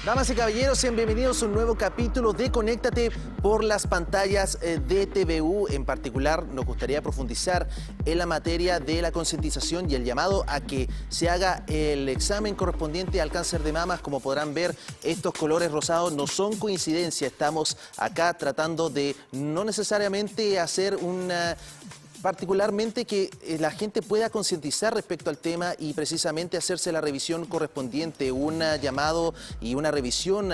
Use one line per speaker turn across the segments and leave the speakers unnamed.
Damas y caballeros, sean bienvenidos a un nuevo capítulo de Conéctate por las pantallas de TVU. En particular, nos gustaría profundizar en la materia de la concientización y el llamado a que se haga el examen correspondiente al cáncer de mamas. Como podrán ver, estos colores rosados no son coincidencia. Estamos acá tratando de no necesariamente hacer particularmente que la gente pueda concientizar respecto al tema y precisamente hacerse la revisión correspondiente, un llamado y una revisión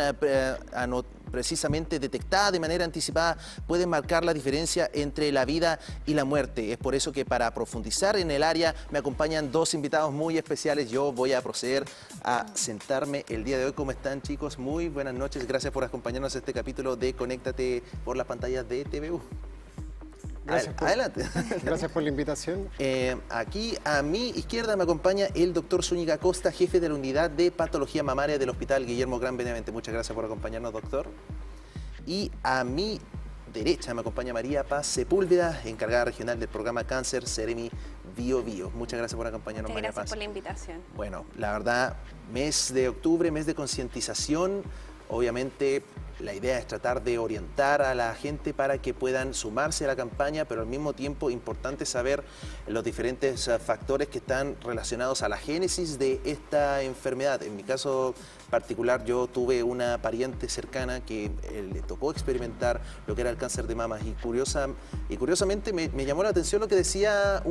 precisamente detectada de manera anticipada puede marcar la diferencia entre la vida y la muerte. Es por eso que para profundizar en el área me acompañan dos invitados muy especiales. Yo voy a proceder a sentarme el día de hoy. ¿Cómo están, chicos? Muy buenas noches. Gracias por acompañarnos a este capítulo de Conéctate por las pantallas de TVU. Adelante.
Gracias por la invitación.
Aquí a mi izquierda me acompaña el doctor Zúñiga Costa, jefe de la unidad de patología mamaria del Hospital Guillermo Gran Benavente. Muchas gracias por acompañarnos, doctor. Y a mi derecha me acompaña María Paz Sepúlveda, encargada regional del programa Cáncer Seremi Bio Bio. Muchas gracias por acompañarnos, María Paz.
Gracias por la invitación.
Bueno, la verdad, mes de octubre, mes de concientización. Obviamente la idea es tratar de orientar a la gente para que puedan sumarse a la campaña, pero al mismo tiempo importante saber los diferentes factores que están relacionados a la génesis de esta enfermedad. En mi caso particular, yo tuve una pariente cercana que le tocó experimentar lo que era el cáncer de mamas y curiosamente me llamó la atención lo que decía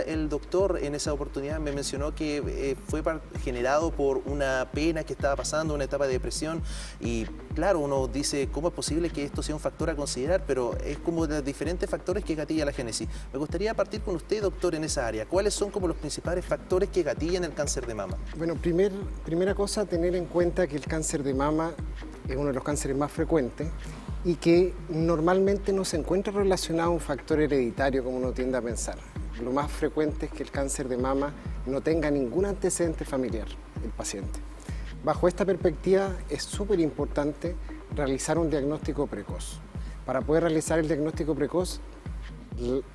el doctor en esa oportunidad. Me mencionó que fue generado por una pena que estaba pasando, una etapa de depresión y claro, uno dice, ¿cómo es posible que esto sea un factor a considerar? Pero es como de diferentes factores que gatilla la génesis. Me gustaría partir con usted, doctor, en esa área. ¿Cuáles son como los principales factores que gatillan el cáncer de mama?
Bueno, primera cosa, tener en cuenta que el cáncer de mama es uno de los cánceres más frecuentes y que normalmente no se encuentra relacionado a un factor hereditario como uno tiende a pensar. Lo más frecuente es que el cáncer de mama no tenga ningún antecedente familiar, el paciente. Bajo esta perspectiva es súper importante realizar un diagnóstico precoz. Para poder realizar el diagnóstico precoz,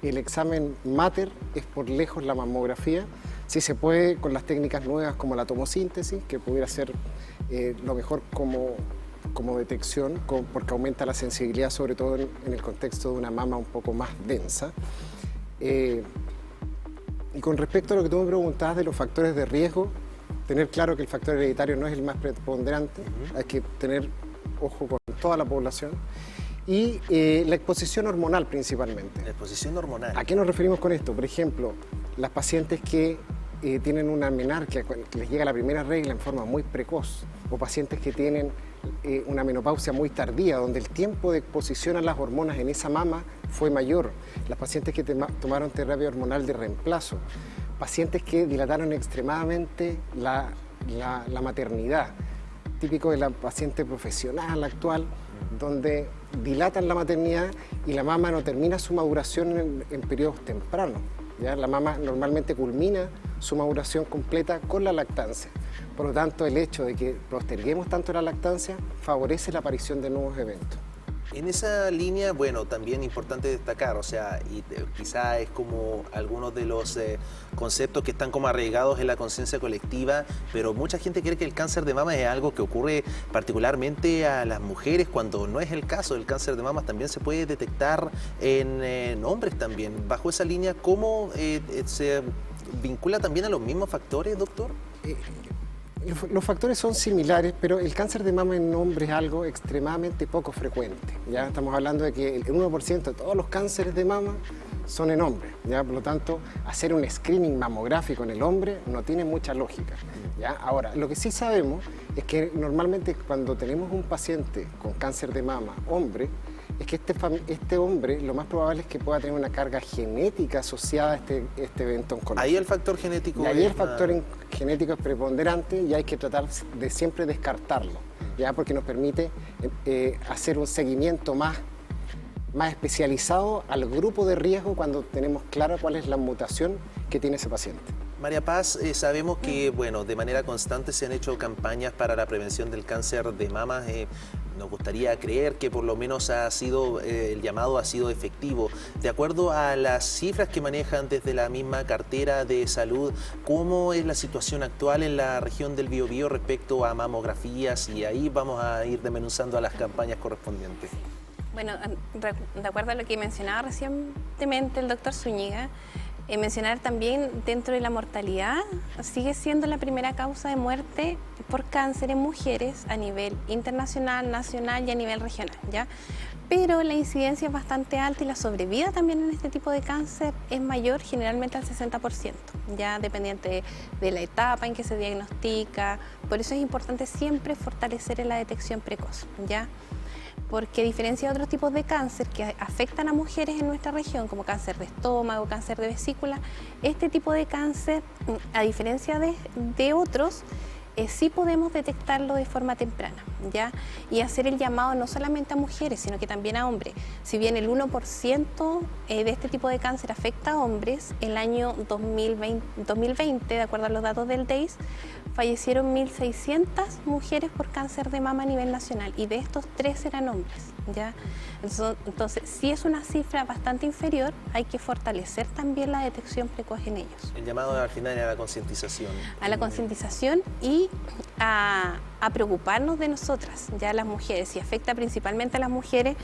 el examen Mater es por lejos la mamografía. Si se puede con las técnicas nuevas como la tomosíntesis, que pudiera ser lo mejor como detección, porque aumenta la sensibilidad, sobre todo en el contexto de una mama un poco más densa. Y con respecto a lo que tú me preguntabas de los factores de riesgo, tener claro que el factor hereditario no es el más preponderante, hay que tener ojo con toda la población. Y la exposición hormonal principalmente.
La exposición hormonal.
¿A qué nos referimos con esto? Por ejemplo, las pacientes que tienen una menarquia, que les llega la primera regla en forma muy precoz, o pacientes que tienen una menopausia muy tardía, donde el tiempo de exposición a las hormonas en esa mama fue mayor, las pacientes que tomaron terapia hormonal de reemplazo, pacientes que dilataron extremadamente la maternidad, típico de la paciente profesional actual, donde dilatan la maternidad y la mama no termina su maduración en periodos tempranos. ¿Ya? La mama normalmente culmina su maduración completa con la lactancia. Por lo tanto, el hecho de que posterguemos tanto la lactancia favorece la aparición de nuevos eventos.
En esa línea, bueno, también importante destacar, o sea, y quizá es como algunos de los conceptos que están como arraigados en la conciencia colectiva, pero mucha gente cree que el cáncer de mama es algo que ocurre particularmente a las mujeres, cuando no es el caso. El cáncer de mama también se puede detectar en hombres también. Bajo esa línea, ¿cómo se vincula también a los mismos factores, doctor?
Los factores son similares, pero el cáncer de mama en hombres es algo extremadamente poco frecuente. ¿Ya? Estamos hablando de que el 1% de todos los cánceres de mama son en hombres. ¿Ya? Por lo tanto, hacer un screening mamográfico en el hombre no tiene mucha lógica. ¿Ya? Ahora, lo que sí sabemos es que normalmente cuando tenemos un paciente con cáncer de mama, hombre, es que este hombre lo más probable es que pueda tener una carga genética asociada a este evento oncológico.
Ahí el factor genético.
Y ahí el factor genético es preponderante y hay que tratar de siempre descartarlo, ¿ya? Porque nos permite hacer un seguimiento más especializado al grupo de riesgo cuando tenemos clara cuál es la mutación que tiene ese paciente.
María Paz, sabemos que bueno, de manera constante se han hecho campañas para la prevención del cáncer de mama. nos gustaría creer que por lo menos el llamado ha sido efectivo. De acuerdo a las cifras que manejan desde la misma cartera de salud, ¿cómo es la situación actual en la región del Biobío respecto a mamografías? Y ahí vamos a ir desmenuzando a las campañas correspondientes.
Bueno, de acuerdo a lo que mencionaba recientemente el doctor Zúñiga, mencionar también dentro de la mortalidad, sigue siendo la primera causa de muerte por cáncer en mujeres a nivel internacional, nacional y a nivel regional, ¿ya? Pero la incidencia es bastante alta y la sobrevida también en este tipo de cáncer es mayor, generalmente al 60%, ya dependiente de la etapa en que se diagnostica. Por eso es importante siempre fortalecer en la detección precoz, ¿ya? Porque a diferencia de otros tipos de cáncer que afectan a mujeres en nuestra región, como cáncer de estómago, cáncer de vesícula, este tipo de cáncer, a diferencia de otros, sí podemos detectarlo de forma temprana, ¿ya? Y hacer el llamado no solamente a mujeres, sino que también a hombres. Si bien el 1% de este tipo de cáncer afecta a hombres, el año 2020, de acuerdo a los datos del DEIS, fallecieron 1.600 mujeres por cáncer de mama a nivel nacional y de estos 3 eran hombres, ¿ya? Entonces, si es una cifra bastante inferior, hay que fortalecer también la detección precoz en ellos.
El llamado al final a la concientización.
A la concientización y a preocuparnos de nosotras, ya las mujeres. Si afecta principalmente a las mujeres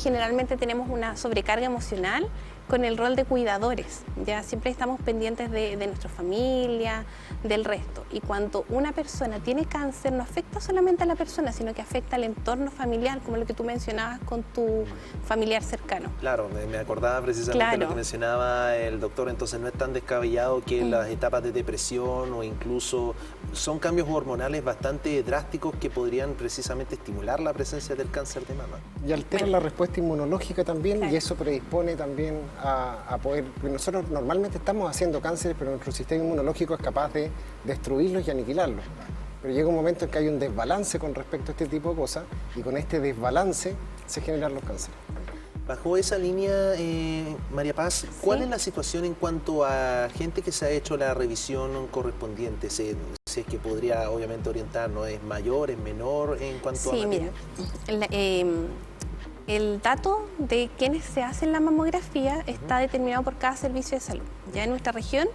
generalmente tenemos una sobrecarga emocional con el rol de cuidadores, ya siempre estamos pendientes de nuestra familia, del resto. Y cuando una persona tiene cáncer, no afecta solamente a la persona, sino que afecta al entorno familiar, como lo que tú mencionabas con tu familiar cercano.
Claro, me acordaba precisamente lo que mencionaba el doctor, entonces no es tan descabellado que las etapas de depresión o incluso son cambios hormonales bastante drásticos que podrían precisamente estimular la presencia del cáncer de mama.
Y alteran la respuesta inmunológica también, claro. Y eso predispone también a poder... Nosotros normalmente estamos haciendo cánceres, pero nuestro sistema inmunológico es capaz de destruirlos y aniquilarlos. Pero llega un momento en que hay un desbalance con respecto a este tipo de cosas, y con este desbalance se generan los cánceres.
Bajo esa línea, María Paz, ¿cuál es la situación en cuanto a gente que se ha hecho la revisión correspondiente? Si es que podría obviamente orientarnos, ¿es mayor, es menor en cuanto a la
mira, el dato de quienes se hacen la mamografía está determinado por cada servicio de salud. Ya en nuestra región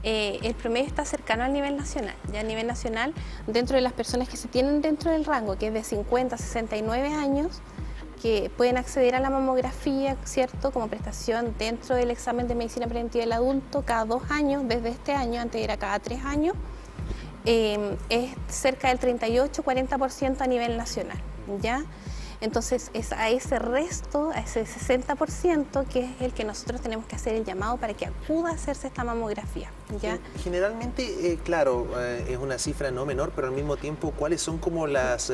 el promedio está cercano al nivel nacional. Ya a nivel nacional, dentro de las personas que se tienen dentro del rango, que es de 50 a 69 años, que pueden acceder a la mamografía, ¿cierto?, como prestación dentro del examen de medicina preventiva del adulto cada 2 años, desde este año, antes era cada 3 años, es cerca del 38-40% a nivel nacional, ¿ya? Entonces es a ese resto, a ese 60%, que es el que nosotros tenemos que hacer el llamado para que acuda a hacerse esta mamografía, ¿ya?
Generalmente, claro, es una cifra no menor, pero al mismo tiempo, ¿cuáles son como las,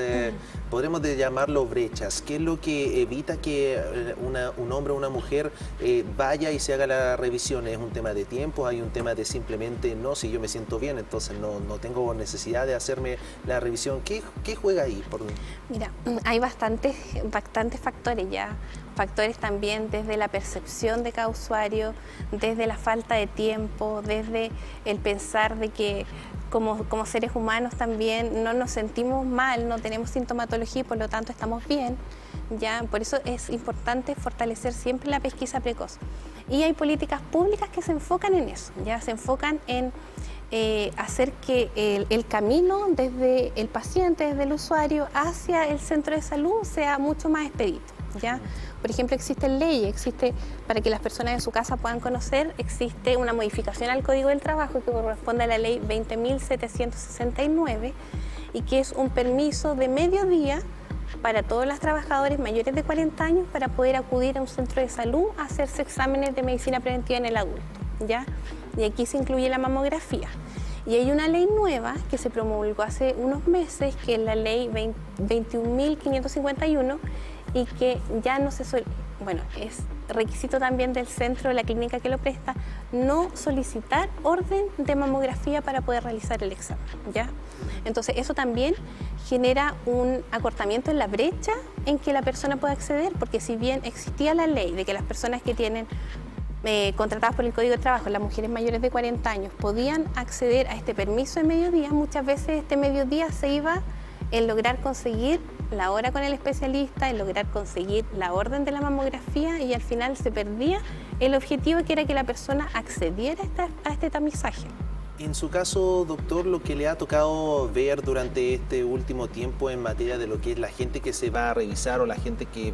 podremos llamarlo brechas? ¿Qué es lo que evita que un hombre o una mujer vaya y se haga la revisión? ¿Es un tema de tiempo? ¿Hay un tema de simplemente, no, si yo me siento bien, entonces no tengo necesidad de hacerme la revisión? ¿Qué juega ahí?
Mira, hay bastantes factores ya, factores también desde la percepción de cada usuario, desde la falta de tiempo, desde el pensar de que como seres humanos también no nos sentimos mal, no tenemos sintomatología y por lo tanto estamos bien, ya, por eso es importante fortalecer siempre la pesquisa precoz. Y hay políticas públicas que se enfocan en eso, ya se enfocan en hacer que el camino desde el paciente, desde el usuario hacia el centro de salud sea mucho más expedito, ¿ya? Por ejemplo, existen leyes, para que las personas de su casa puedan conocer, existe una modificación al Código del Trabajo que corresponde a la ley 20.769 y que es un permiso de mediodía para todos los trabajadores mayores de 40 años para poder acudir a un centro de salud a hacerse exámenes de medicina preventiva en el adulto, ¿ya? Y aquí se incluye la mamografía. Y hay una ley nueva que se promulgó hace unos meses, que es la ley 21.551, y que ya no se es requisito también del centro, de la clínica que lo presta, no solicitar orden de mamografía para poder realizar el examen, ¿ya? Entonces eso también genera un acortamiento en la brecha en que la persona pueda acceder, porque si bien existía la ley de que las personas que tienen contratadas por el Código de Trabajo, las mujeres mayores de 40 años, podían acceder a este permiso de mediodía, muchas veces este mediodía se iba en lograr conseguir la hora con el especialista, en lograr conseguir la orden de la mamografía, y al final se perdía el objetivo, que era que la persona accediera a este tamizaje.
En su caso, doctor, lo que le ha tocado ver durante este último tiempo en materia de lo que es la gente que se va a revisar o la gente que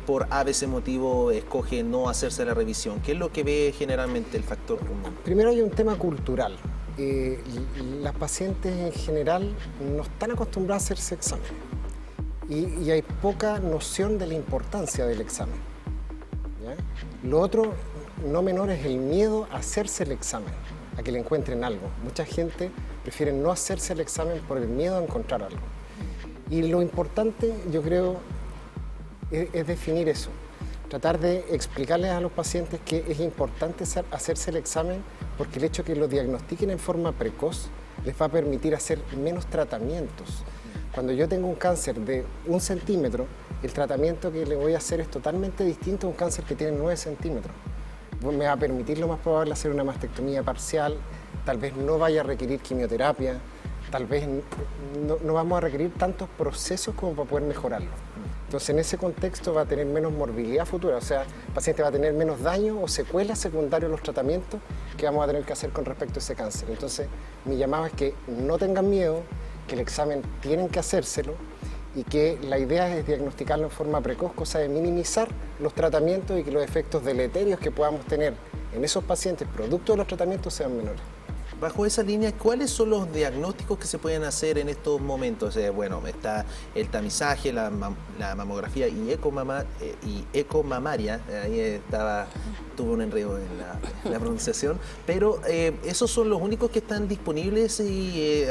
por a veces motivo escoge no hacerse la revisión, ¿qué es lo que ve generalmente el factor común?
Primero hay un tema cultural. Las pacientes en general no están acostumbradas a hacerse exámenes y hay poca noción de la importancia del examen, ¿ya? Lo otro, no menor, es el miedo a hacerse el examen, a que le encuentren algo. Mucha gente prefiere no hacerse el examen por el miedo a encontrar algo. Y lo importante, yo creo, es definir eso. Tratar de explicarles a los pacientes que es importante hacerse el examen, porque el hecho de que lo diagnostiquen en forma precoz les va a permitir hacer menos tratamientos. Cuando yo tengo un cáncer de 1 centímetro, el tratamiento que le voy a hacer es totalmente distinto a un cáncer que tiene 9 centímetros. Me va a permitir lo más probable hacer una mastectomía parcial, tal vez no vaya a requerir quimioterapia, tal vez no vamos a requerir tantos procesos como para poder mejorarlo. Entonces, en ese contexto va a tener menos morbilidad futura, o sea, el paciente va a tener menos daño o secuelas secundarias de los tratamientos que vamos a tener que hacer con respecto a ese cáncer. Entonces, mi llamado es que no tengan miedo, que el examen tienen que hacérselo y que la idea es diagnosticarlo en forma precoz, cosa de minimizar los tratamientos y que los efectos deleterios que podamos tener en esos pacientes producto de los tratamientos sean menores.
Bajo esa línea, ¿cuáles son los diagnósticos que se pueden hacer en estos momentos? Bueno, está el tamizaje, la mamografía y ecomamaria, ahí tuve un enredo en la pronunciación, pero esos son los únicos que están disponibles y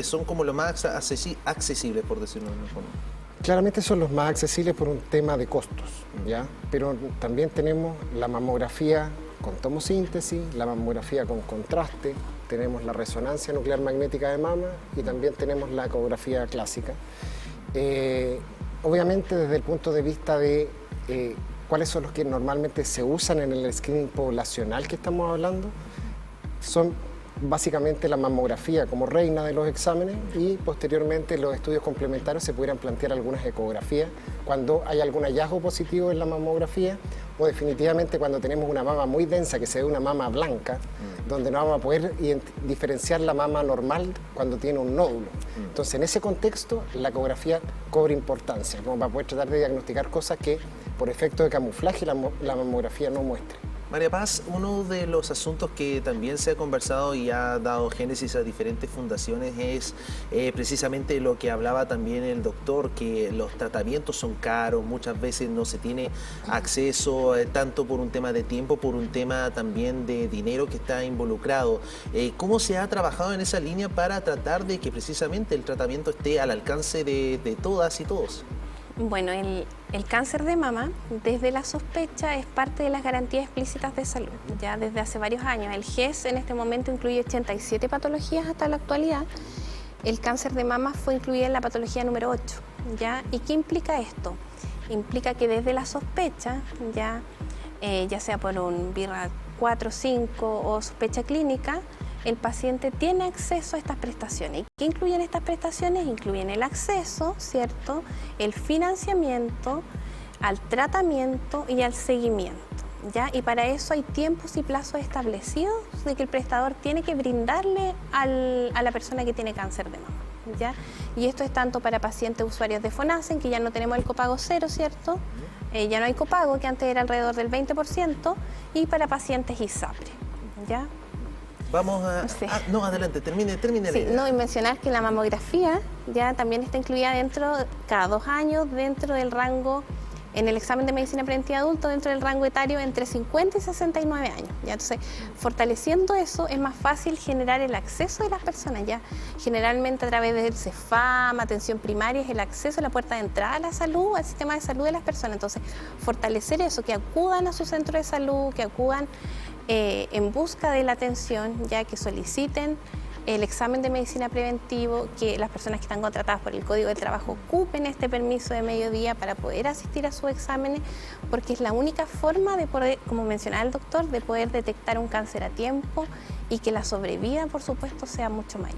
son como los más accesibles, por decirlo de una forma.
Claramente son los más accesibles por un tema de costos, ¿ya? Pero también tenemos la mamografía con tomosíntesis, la mamografía con contraste, tenemos la resonancia nuclear magnética de mama y también tenemos la ecografía clásica. Obviamente, desde el punto de vista de cuáles son los que normalmente se usan en el screening poblacional que estamos hablando, son básicamente la mamografía como reina de los exámenes y posteriormente los estudios complementarios se pudieran plantear algunas ecografías cuando hay algún hallazgo positivo en la mamografía o definitivamente cuando tenemos una mama muy densa que se ve una mama blanca donde no vamos a poder diferenciar la mama normal cuando tiene un nódulo. Entonces en ese contexto la ecografía cobra importancia como para poder tratar de diagnosticar cosas que por efecto de camuflaje la mamografía no muestra.
María Paz, uno de los asuntos que también se ha conversado y ha dado génesis a diferentes fundaciones es precisamente lo que hablaba también el doctor, que los tratamientos son caros, muchas veces no se tiene acceso tanto por un tema de tiempo, por un tema también de dinero que está involucrado. ¿Cómo se ha trabajado en esa línea para tratar de que precisamente el tratamiento esté al alcance de todas y todos?
Bueno, el cáncer de mama, desde la sospecha, es parte de las garantías explícitas de salud, ya desde hace varios años. El GES en este momento incluye 87 patologías hasta la actualidad. El cáncer de mama fue incluido en la patología número 8, ¿ya? ¿Y qué implica esto? Implica que desde la sospecha, ya sea por un BIRAD 4, 5 o sospecha clínica, el paciente tiene acceso a estas prestaciones. ¿Y qué incluyen estas prestaciones? Incluyen el acceso, ¿cierto?, el financiamiento, al tratamiento y al seguimiento, ¿ya? Y para eso hay tiempos y plazos establecidos de que el prestador tiene que brindarle a la persona que tiene cáncer de mama, ¿ya? Y esto es tanto para pacientes usuarios de FONASEN, que ya no tenemos el copago cero, ¿cierto? Ya no hay copago, que antes era alrededor del 20%, y para pacientes ISAPRE, ¿ya?
Vamos a... Sí. No, adelante, termine
sí,
la idea.
No, y mencionar que la mamografía ya también está incluida cada 2 años, dentro del rango, en el examen de medicina preventiva adulto, dentro del rango etario entre 50 y 69 años. ¿Ya? Entonces, fortaleciendo eso, es más fácil generar el acceso de las personas, ya generalmente a través del CEFAM, atención primaria, es el acceso a la puerta de entrada a la salud, al sistema de salud de las personas. Entonces, fortalecer eso, que acudan a su centro de salud, que acudan en busca de la atención, ya que soliciten el examen de medicina preventivo, que las personas que están contratadas por el Código de Trabajo ocupen este permiso de mediodía para poder asistir a sus exámenes, porque es la única forma de poder, como mencionaba el doctor, de poder detectar un cáncer a tiempo y que la sobrevida, por supuesto, sea mucho mayor.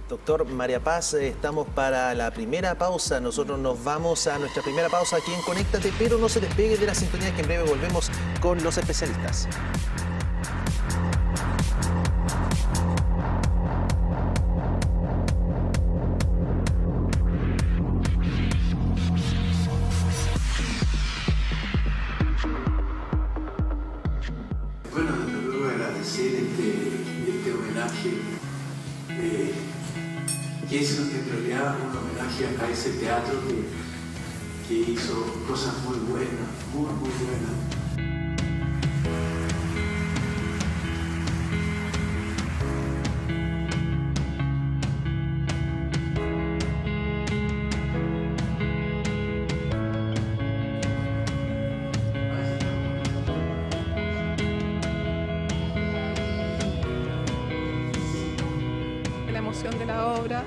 Doctor María Paz, estamos para la primera pausa. Nosotros nos vamos a nuestra primera pausa aquí en Conéctate, pero no se despegue de la sintonía, que en breve volvemos con los especialistas.
Bueno, desde luego agradecer este homenaje, que es en realidad un homenaje a ese teatro que hizo cosas muy buenas, muy buenas.
De la obra,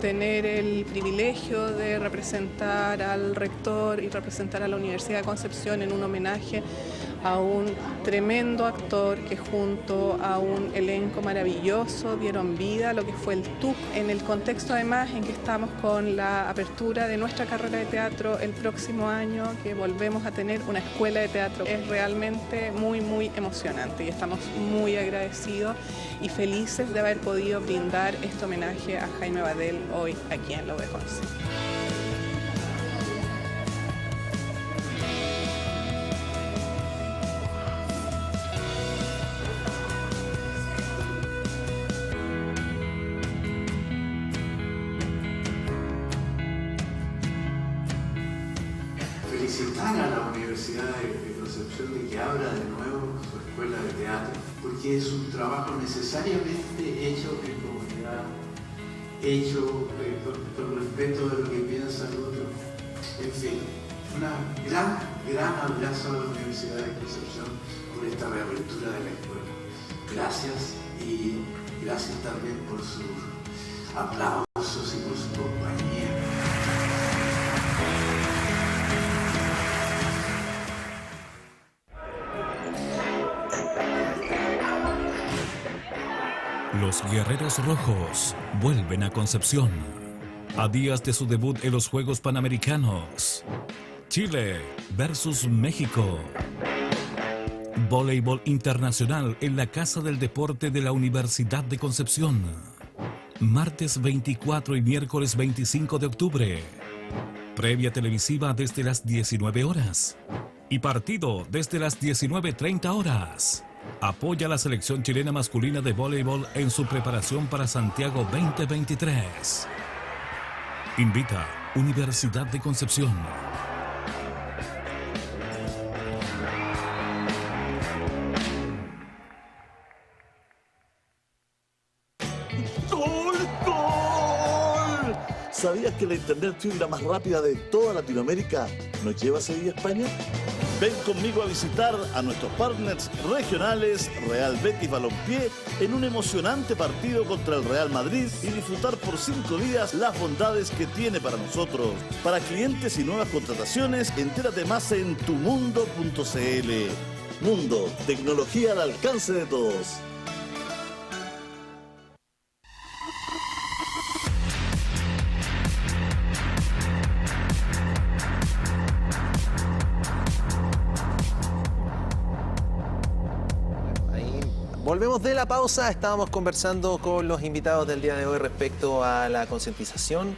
tener el privilegio de representar al rector y representar a la Universidad de Concepción en un homenaje a un tremendo actor que junto a un elenco maravilloso dieron vida a lo que fue el TUC, en el contexto además en que estamos con la apertura de nuestra carrera de teatro el próximo año, que volvemos a tener una escuela de teatro. Es realmente muy emocionante y estamos muy agradecidos y felices de haber podido brindar este homenaje a Jaime Badel hoy aquí en la UB Conce.
Felicitar a la Universidad de Concepción de que abra de nuevo su escuela de teatro, porque es un trabajo necesariamente hecho en comunidad, hecho con respeto de lo que piensa el otro. En fin, un gran abrazo a la Universidad de Concepción por esta reapertura de la escuela. Gracias, y gracias también por sus aplausos y por su compañía.
Los Guerreros Rojos vuelven a Concepción. A días de su debut en los Juegos Panamericanos. Chile versus México. Voleibol internacional en la Casa del Deporte de la Universidad de Concepción. Martes 24 y miércoles 25 de octubre. Previa televisiva desde las 19 horas. Y partido desde las 19:30 horas. Apoya a la selección chilena masculina de voleibol en su preparación para Santiago 2023. Invita Universidad de Concepción.
¡Gol! ¡Gol! ¿Sabías que la internet fibra más rápida de toda Latinoamérica nos lleva a Sevilla, España? Ven conmigo a visitar a nuestros partners regionales Real Betis Balompié en un emocionante partido contra el Real Madrid y disfrutar por 5 días las bondades que tiene para nosotros. Para clientes y nuevas contrataciones, entérate más en tumundo.cl. Mundo, tecnología al alcance de todos.
Volvemos de la pausa, estábamos conversando con los invitados del día de hoy respecto a la concientización.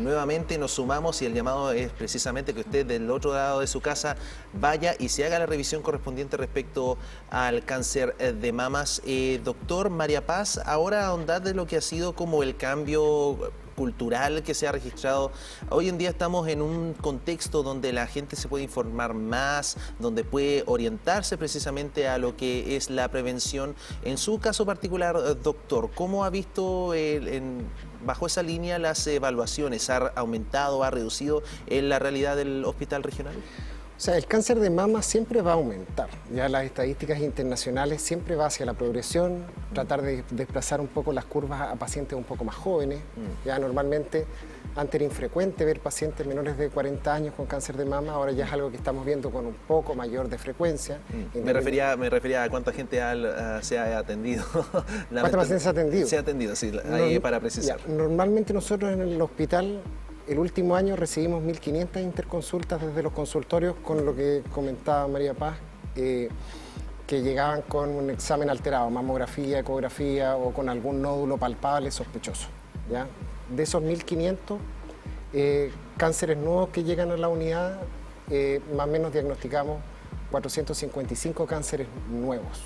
Nuevamente nos sumamos y el llamado es precisamente que usted del otro lado de su casa vaya y se haga la revisión correspondiente respecto al cáncer de mamas. Doctor María Paz, ahora ahondar de lo que ha sido como el cambio cultural que se ha registrado. Hoy en día estamos en un contexto donde la gente se puede informar más, donde puede orientarse precisamente a lo que es la prevención. En su caso particular, doctor, ¿cómo ha visto bajo esa línea las evaluaciones? ¿Ha aumentado, ha reducido en la realidad del hospital regional?
O sea, el cáncer de mama siempre va a aumentar. Ya las estadísticas internacionales siempre va hacia la progresión, tratar de desplazar un poco las curvas a pacientes un poco más jóvenes. Ya normalmente Antes era infrecuente ver pacientes menores de 40 años con cáncer de mama, ahora ya es algo que estamos viendo con un poco mayor de frecuencia.
Me refería a cuánta gente se ha atendido.
¿Cuántos pacientes se ha atendido?
Se ha atendido, sí, ahí para precisar.
Ya, normalmente nosotros en el hospital, el último año recibimos 1.500 interconsultas desde los consultorios, con lo que comentaba María Paz, que llegaban con un examen alterado, mamografía, ecografía o con algún nódulo palpable sospechoso, ¿ya? De esos 1.500 cánceres nuevos que llegan a la unidad, más o menos diagnosticamos 455 cánceres nuevos.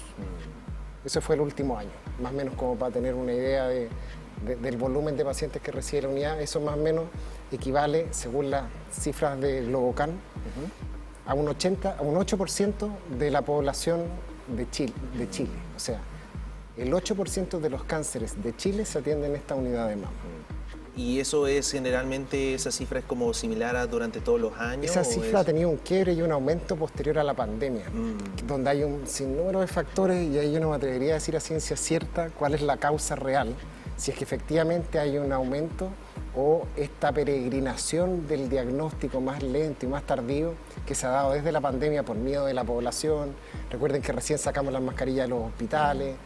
Eso fue el último año, más o menos como para tener una idea del volumen de pacientes que recibe la unidad. Eso más o menos equivale, según las cifras de Globocan, a un 8% de la población de Chile. O sea, el 8% de los cánceres de Chile se atienden en esta unidad de mama.
¿Y eso es generalmente, esa cifra es como similar a durante todos los años?
Esa cifra ha tenido un quiebre y un aumento posterior a la pandemia, donde hay un sinnúmero de factores, y ahí yo no me atrevería a decir a ciencia cierta cuál es la causa real, si es que efectivamente hay un aumento o esta peregrinación del diagnóstico más lento y más tardío que se ha dado desde la pandemia por miedo de la población. Recuerden que recién sacamos las mascarillas de los hospitales,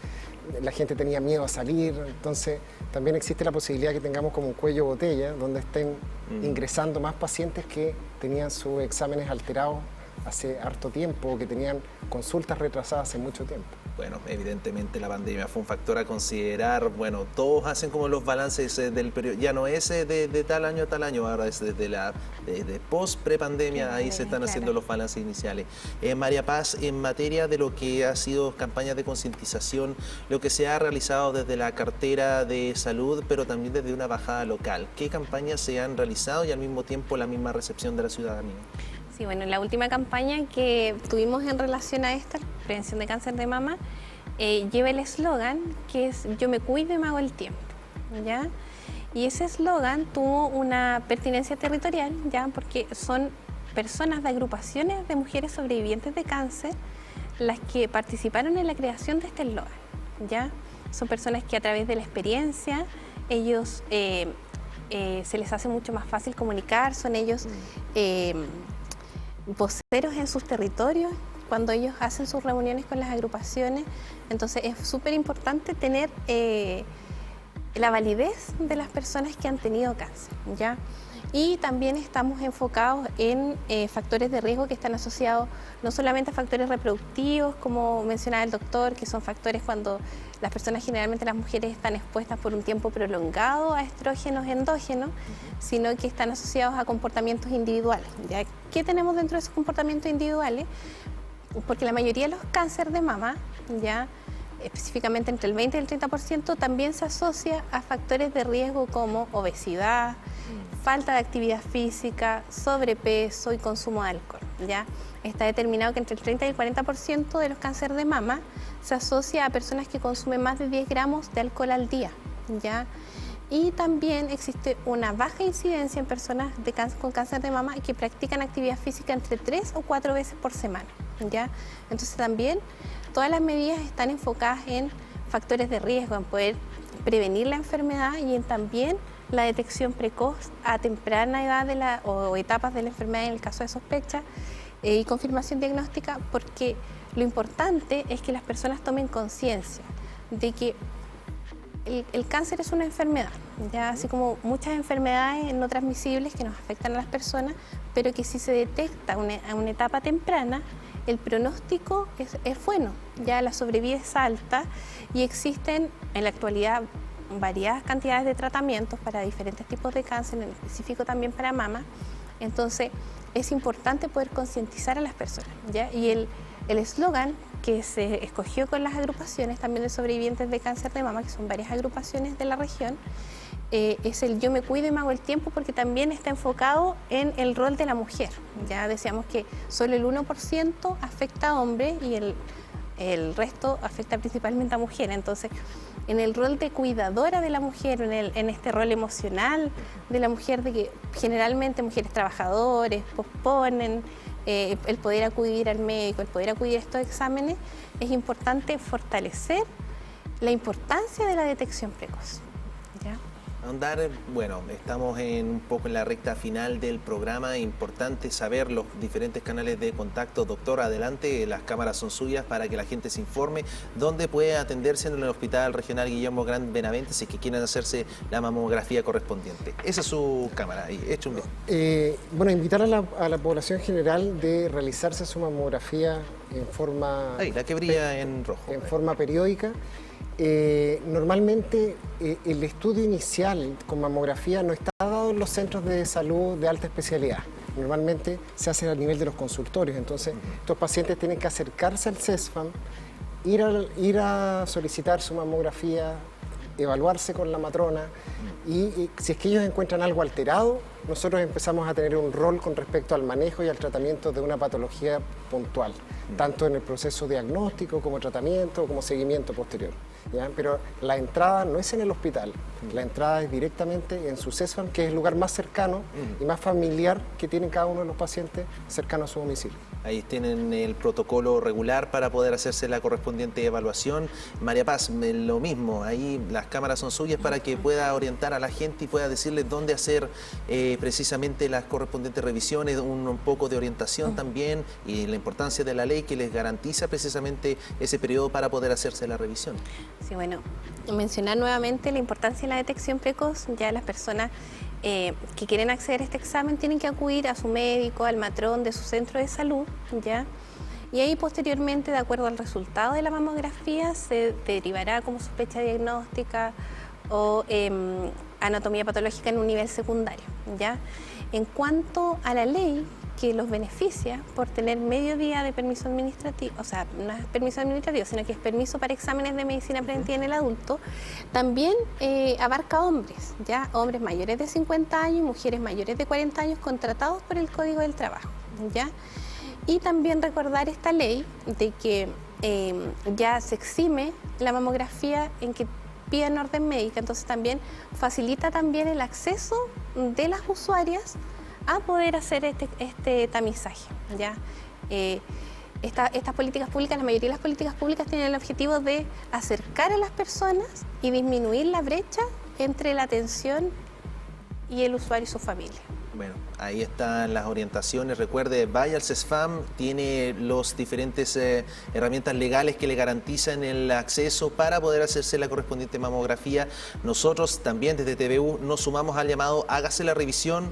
la gente tenía miedo a salir, entonces también existe la posibilidad que tengamos como un cuello botella donde estén ingresando más pacientes que tenían sus exámenes alterados hace harto tiempo o que tenían consultas retrasadas hace mucho tiempo.
Bueno, evidentemente la pandemia fue un factor a considerar. Bueno, todos hacen como los balances del periodo. Ya no es de tal año a tal año, ahora es desde post-prepandemia, ahí se están haciendo los balances iniciales. María Paz, en materia de lo que ha sido campañas de concientización, lo que se ha realizado desde la cartera de salud, pero también desde una bajada local, ¿qué campañas se han realizado y al mismo tiempo la misma recepción de la ciudadanía?
Sí, bueno, la última campaña que tuvimos en relación a esta, prevención de cáncer de mama, lleva el eslogan que es "Yo me cuido y me hago el tiempo", ¿ya? Y ese eslogan tuvo una pertinencia territorial, ¿ya? Porque son personas de agrupaciones de mujeres sobrevivientes de cáncer las que participaron en la creación de este eslogan, ¿ya? Son personas que a través de la experiencia, ellos se les hace mucho más fácil comunicar, son ellos voceros en sus territorios cuando ellos hacen sus reuniones con las agrupaciones. Entonces es súper importante tener la validez de las personas que han tenido cáncer, ¿ya? Y también estamos enfocados en factores de riesgo que están asociados no solamente a factores reproductivos, como mencionaba el doctor, que son factores cuando las personas, generalmente las mujeres, están expuestas por un tiempo prolongado a estrógenos endógenos, sino que están asociados a comportamientos individuales, ¿ya? ¿Qué tenemos dentro de esos comportamientos individuales? Porque la mayoría de los cánceres de mama, ya específicamente entre el 20 y el 30%, también se asocia a factores de riesgo como obesidad, falta de actividad física, sobrepeso y consumo de alcohol, ¿ya? Está determinado que entre el 30 y el 40% de los cánceres de mama se asocia a personas que consumen más de 10 gramos de alcohol al día, ¿ya? Y también existe una baja incidencia en personas con cáncer de mama que practican actividad física entre 3 o 4 veces por semana, ¿ya? Entonces también todas las medidas están enfocadas en factores de riesgo, en poder prevenir la enfermedad y en también la detección precoz a temprana edad o etapas de la enfermedad en el caso de sospecha y confirmación diagnóstica, porque lo importante es que las personas tomen conciencia de que el cáncer es una enfermedad, ya así como muchas enfermedades no transmisibles que nos afectan a las personas, pero que si se detecta a una etapa temprana, el pronóstico es bueno, ya la sobrevida es alta y existen en la actualidad variadas cantidades de tratamientos para diferentes tipos de cáncer, en específico también para mama. Entonces es importante poder concientizar a las personas, ¿ya? Y el eslogan que se escogió con las agrupaciones también de sobrevivientes de cáncer de mama, que son varias agrupaciones de la región, es el "Yo me cuido y me hago el tiempo", porque también está enfocado en el rol de la mujer. Ya decíamos que solo el 1% afecta a hombres y el resto afecta principalmente a mujeres. Entonces, en el rol de cuidadora de la mujer, en este rol emocional de la mujer, de que generalmente mujeres trabajadoras posponen el poder acudir al médico, el poder acudir a estos exámenes, es importante fortalecer la importancia de la detección precoz, ¿ya?
ahondar, bueno, estamos un poco en la recta final del programa, importante saber los diferentes canales de contacto. Doctor, adelante, las cámaras son suyas para que la gente se informe dónde puede atenderse en el Hospital Regional Guillermo Grant Benavente si es que quieren hacerse la mamografía correspondiente. Esa es su cámara, ahí, hecho un bien.
Bueno, invitar a la población general de realizarse su mamografía en forma...
Ahí, la que brilla en rojo.
En forma periódica. Normalmente el estudio inicial con mamografía no está dado en los centros de salud de alta especialidad. Normalmente se hace a nivel de los consultorios, entonces estos pacientes tienen que acercarse al CESFAM, ir a solicitar su mamografía, evaluarse con la matrona y si es que ellos encuentran algo alterado, nosotros empezamos a tener un rol con respecto al manejo y al tratamiento de una patología puntual, tanto en el proceso diagnóstico como tratamiento como seguimiento posterior. ¿Ya? Pero la entrada no es en el hospital, la entrada es directamente en su CESFAM, que es el lugar más cercano y más familiar que tienen cada uno de los pacientes cercano a su domicilio.
Ahí tienen el protocolo regular para poder hacerse la correspondiente evaluación. María Paz, lo mismo, ahí las cámaras son suyas para que pueda orientar a la gente y pueda decirles dónde hacer precisamente las correspondientes revisiones, un poco de orientación también y la importancia de la ley que les garantiza precisamente ese periodo para poder hacerse la revisión.
Sí, bueno, mencionar nuevamente la importancia de la detección precoz. Ya las personas que quieren acceder a este examen tienen que acudir a su médico, al matrón de su centro de salud, ¿ya? Y ahí posteriormente, de acuerdo al resultado de la mamografía, se derivará como sospecha diagnóstica o anatomía patológica en un nivel secundario, ¿ya? En cuanto a la ley que los beneficia por tener medio día de permiso administrativo, o sea, no es permiso administrativo, sino que es permiso para exámenes de medicina preventiva en el adulto, también abarca hombres, ya hombres mayores de 50 años y mujeres mayores de 40 años contratados por el Código del Trabajo, ya. Y también recordar esta ley de que ya se exime la mamografía en que pidan orden médica, entonces también facilita también el acceso de las usuarias a poder hacer este tamizaje, ¿ya? Estas políticas públicas, la mayoría de las políticas públicas tienen el objetivo de acercar a las personas y disminuir la brecha entre la atención y el usuario y su familia.
Bueno, ahí están las orientaciones. Recuerde, vaya al CESFAM, tiene los diferentes herramientas legales que le garantizan el acceso para poder hacerse la correspondiente mamografía. Nosotros también desde TVU nos sumamos al llamado, hágase la revisión,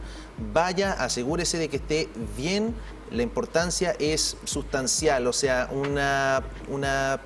vaya, asegúrese de que esté bien. La importancia es sustancial, o sea, una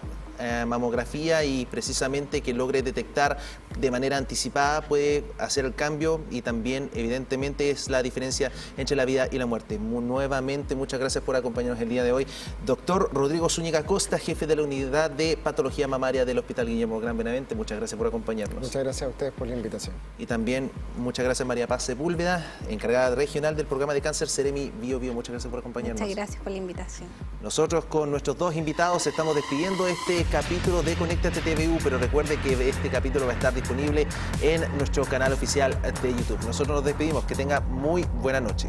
mamografía y precisamente que logre detectar de manera anticipada puede hacer el cambio y también evidentemente es la diferencia entre la vida y la muerte. Nuevamente muchas gracias por acompañarnos el día de hoy. Doctor Rodrigo Zúñiga Costa, jefe de la unidad de patología mamaria del Hospital Guillermo Grant Benavente, muchas gracias por acompañarnos.
Muchas gracias a ustedes por la invitación.
Y también muchas gracias María Paz Sepúlveda, encargada regional del programa de cáncer Seremi Bio Bio, muchas gracias por acompañarnos.
Muchas gracias por la invitación.
Nosotros con nuestros dos invitados estamos despidiendo este capítulo de Conéctate TVU, pero recuerde que este capítulo va a estar disponible en nuestro canal oficial de YouTube. Nosotros nos despedimos, que tenga muy buena noche.